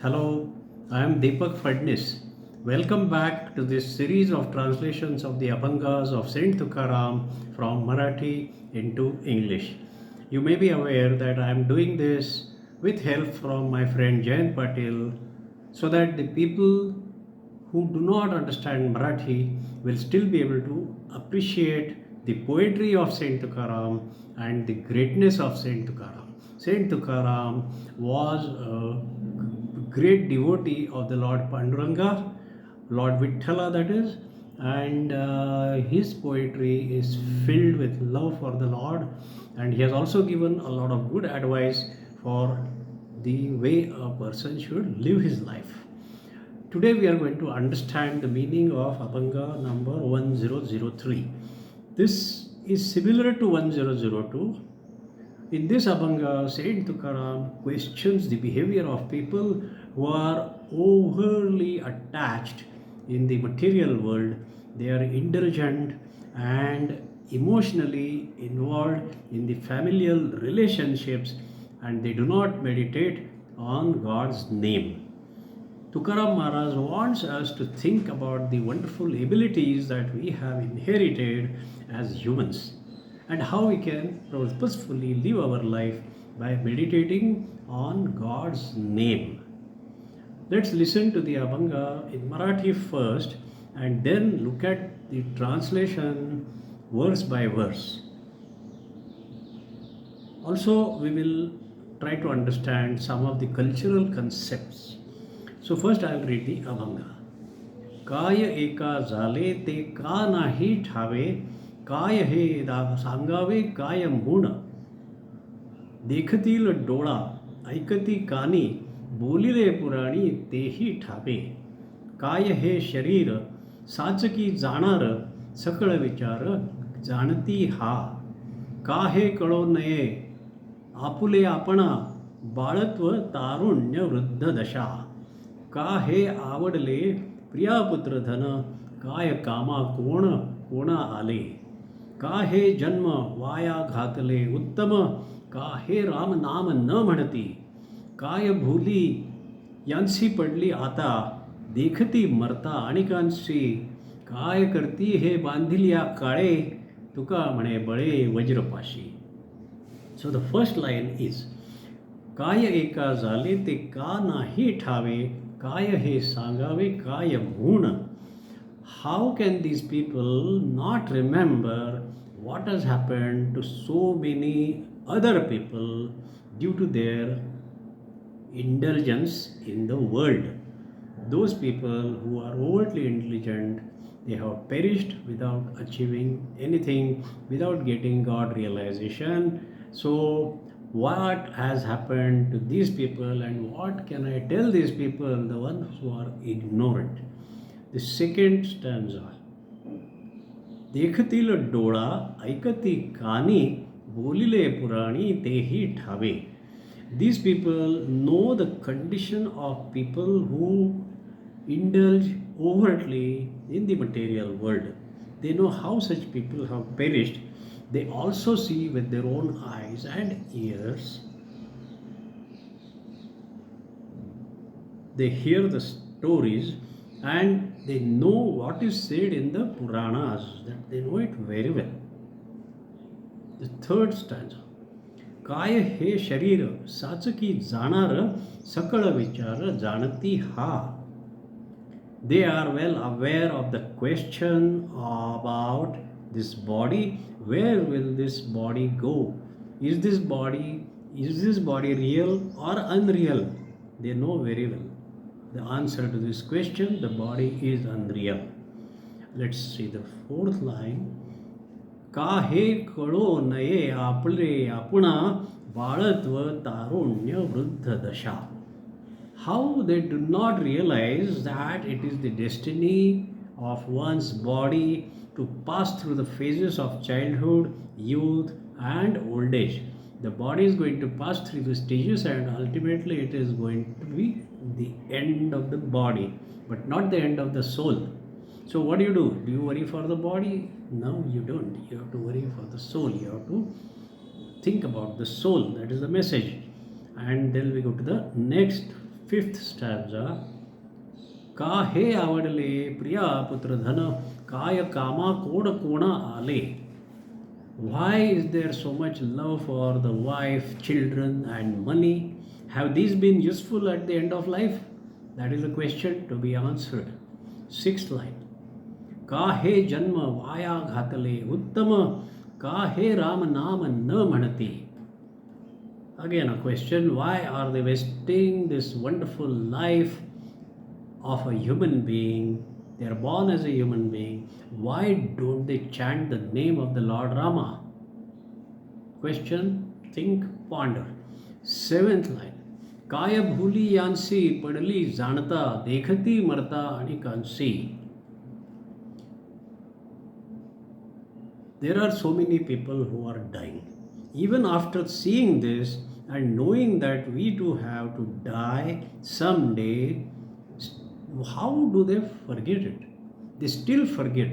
Hello, I am Deepak Fadnis. Welcome back to this series of translations of the Abhangas of Saint Tukaram from Marathi into English. You may be aware that I am doing this with help from my friend Jayant Patil so that the people who do not understand Marathi will still be able to appreciate the poetry of Saint Tukaram and the greatness of Saint Tukaram. Saint Tukaram was a great devotee of the Lord Panduranga, Lord Vithala, that is, and his poetry is filled with love for the Lord, and he has also given a lot of good advice for the way a person should live his life. Today we are going to understand the meaning of Abhanga number 1003. This is similar to 1002. In this Abhanga, Saint Tukaram questions the behavior of people who are overly attached in the material world. They are indulgent and emotionally involved in the familial relationships, and they do not meditate on God's name. Tukaram Maharaj wants us to think about the wonderful abilities that we have inherited as humans and how we can purposefully live our life by meditating on God's name. Let's listen to the Abhanga in Marathi first and then look at the translation verse by verse. Also, we will try to understand some of the cultural concepts. So first I will read the Abhanga. काय एका झाले ते का नाही ठावे, काय हे सांगावे काय म्हणून. देखतील डोळा ऐकती कानी, बोलिले पुराणी तेही ठावे. काय हे शरीर साचकी जाणार, सकळ विचार जाणती हा. का हे कळो नये आपुले आपणा, बाळत्व तारुण्य वृद्ध दशा. का हे आवडले प्रियापुत्र धन, काय कामा कोण कोणा आले. का हे जन्म वाया घातले उत्तम, का हे राम नाम न म्हणती. काय भूली यांसी पडली आता, देखती मरता अनेकांशी. काय करती हे बांधिल्या काळे, तुका म्हणे बळे वज्रपाशी. So the first line is, काय एका झाले ते का नाही ठावे, काय हे सांगावे काय म्हणून. How can these people not remember what has happened to so many other people due to their indulgence in the world? Those people who are overtly intelligent, they have perished without achieving anything, without getting God realization. So what has happened to these people and what can I tell these people, the ones who are ignorant? The second stanza. देखतील डोळा ऐकती कानी, बोलिले पुराणी तेही ठावे. These people know the condition of people who indulge overtly in the material world. They know how such people have perished. They also see with their own eyes and ears. They hear the stories and they know what is said in the Puranas, that they know it very well. The third stanza. काय हे शरीर साचकी जाणार, सकळ विचार जाणती हा. They are well aware of the question about this body. Where will this body go? Is this body real or unreal? They know very well the answer to this question. The body is unreal. Let's see the fourth line. का हे कळो नये आपले आपणा, बाळत्व तारुण्य वृद्ध दशा. How they do not realize that it is the destiny of one's body to pass through the phases of childhood, youth and old age. The body is going to pass through the stages and ultimately it is going to be the end of the body, but not the end of the soul. So what do? Do you worry for the body? No, you don't. You have to worry for the soul. You have to think about the soul. That is the message. And then we go to the next fifth stanza. का हे आवडले प्रिया पुत्र धन काय कामा code कोणा आले. Why is there so much love for the wife, children, and money? Have these been useful at the end of life? That is a question to be answered. Sixth line. का हे जन्म via घातले उत्तम का हे राम नाम न म्हणती. Again a question, why are they wasting this wonderful life of a human being? They are born as a human being. Why don't they chant the name of the Lord Rama? Question, think, ponder. Seventh line. काय भूली यांसी पडली जाणता देखती मरता आणि Kansi. There are so many people who are dying. Even after seeing this and knowing that we do have to die someday, how do they forget it? They still forget.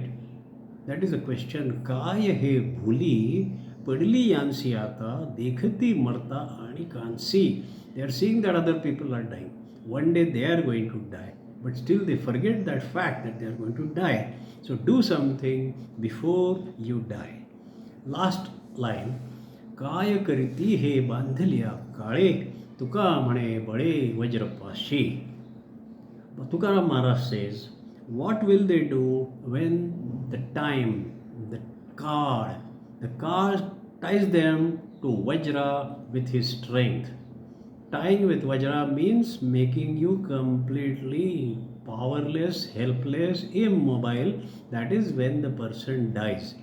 That is the question. काय हे भूली पडली यांसी आता देखती मरता आणि Kansi. They are seeing that other people are dying. One day they are going to die. But still they forget that fact that they are going to die. So do something before you die. Last line. काय करीती हे बांधल्या काळे तुका म्हणे बळे वज्रपाशी. Tukaram Maharaj says, what will they do when the time, the card ties them to Vajra with his strength. Tying with Vajra means making you completely powerless, helpless, immobile. That is when the person dies.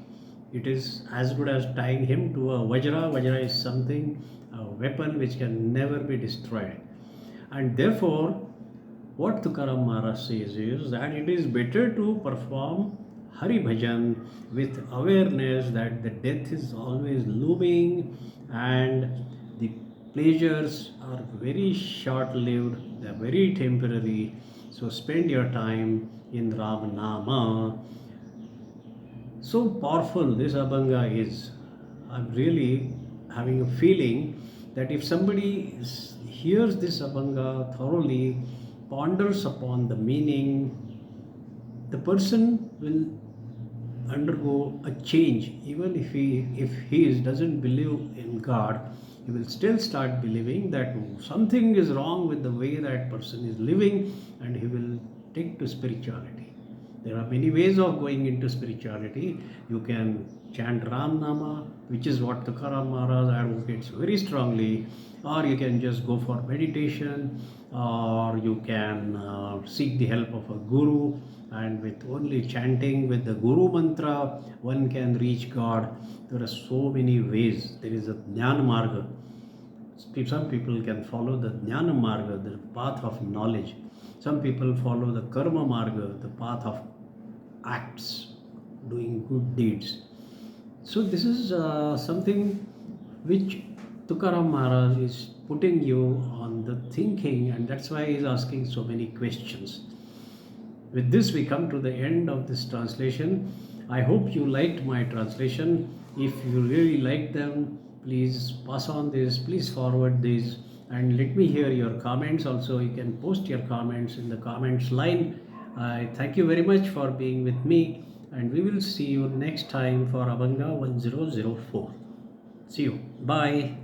It is as good as tying him to a Vajra. Vajra is something, a weapon which can never be destroyed. And therefore, what Tukaram Maharaj says is that it is better to perform Hari Bhajan with awareness that the death is always looming and the pleasures are very short-lived, they are very temporary. So spend your time in Ram Nama. So powerful this Abhanga is. I'm really having a feeling that if somebody hears this Abhanga thoroughly, ponders upon the meaning, the person will undergo a change. Even if he doesn't believe in God, he will still start believing that something is wrong with the way that person is living, and he will take to spirituality. There are many ways of going into spirituality. You can chant Ram Nama, which is what Tukaram Maharaj advocates very strongly, or you can just go for meditation, or you can seek the help of a guru, and with only chanting with the guru mantra one can reach God. There are so many ways. There is a Jnana Marga. Some people can follow the Jnana Marga, the path of knowledge. Some people follow the Karma Marga, the path of acts, doing good deeds. So this is something which Tukaram Maharaj is putting you on the thinking, and that's why he is asking so many questions. With this we come to the end of this translation. I hope you liked my translation. If you really liked them, please pass on this, please forward this, and let me hear your comments. Also, you can post your comments in the comments line. I thank you very much for being with me, and we will see you next time for Abhanga 1004. See you. Bye.